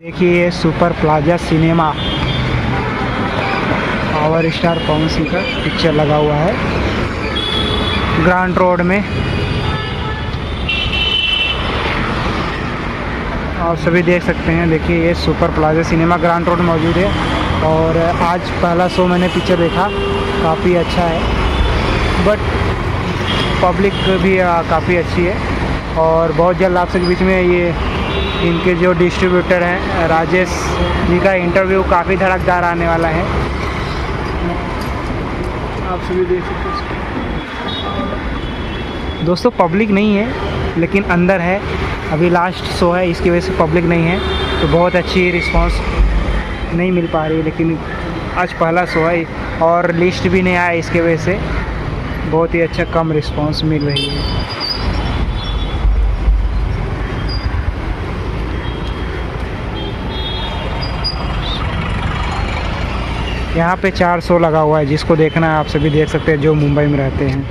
देखिए super plaza cinema power star Pawan Singh का picture लगा हुआ है ग्रांट रोड में। आप सभी देख सकते हैं। देखिए ये super plaza cinema grant road मौजूद है और आज पहला शो मैंने पिक्चर देखा, काफ़ी अच्छा है। बट पब्लिक भी काफ़ी अच्छी है और बहुत जल्द आप सबके बीच में ये इनके जो डिस्ट्रीब्यूटर हैं राजेश जी का इंटरव्यू काफ़ी धड़कदार आने वाला है। आप सभी देख सकते हैं। दोस्तों पब्लिक नहीं है लेकिन अंदर है, अभी लास्ट शो है इसकी वजह से पब्लिक नहीं है, तो बहुत अच्छी रिस्पांस नहीं मिल पा रही है। लेकिन आज पहला शो है और लिस्ट भी नहीं आया, इसके वजह से बहुत ही अच्छा कम रिस्पांस मिल रही है। यहाँ पे 4 शो लगा हुआ है, जिसको देखना है आप सभी देख सकते हैं जो मुंबई में रहते हैं।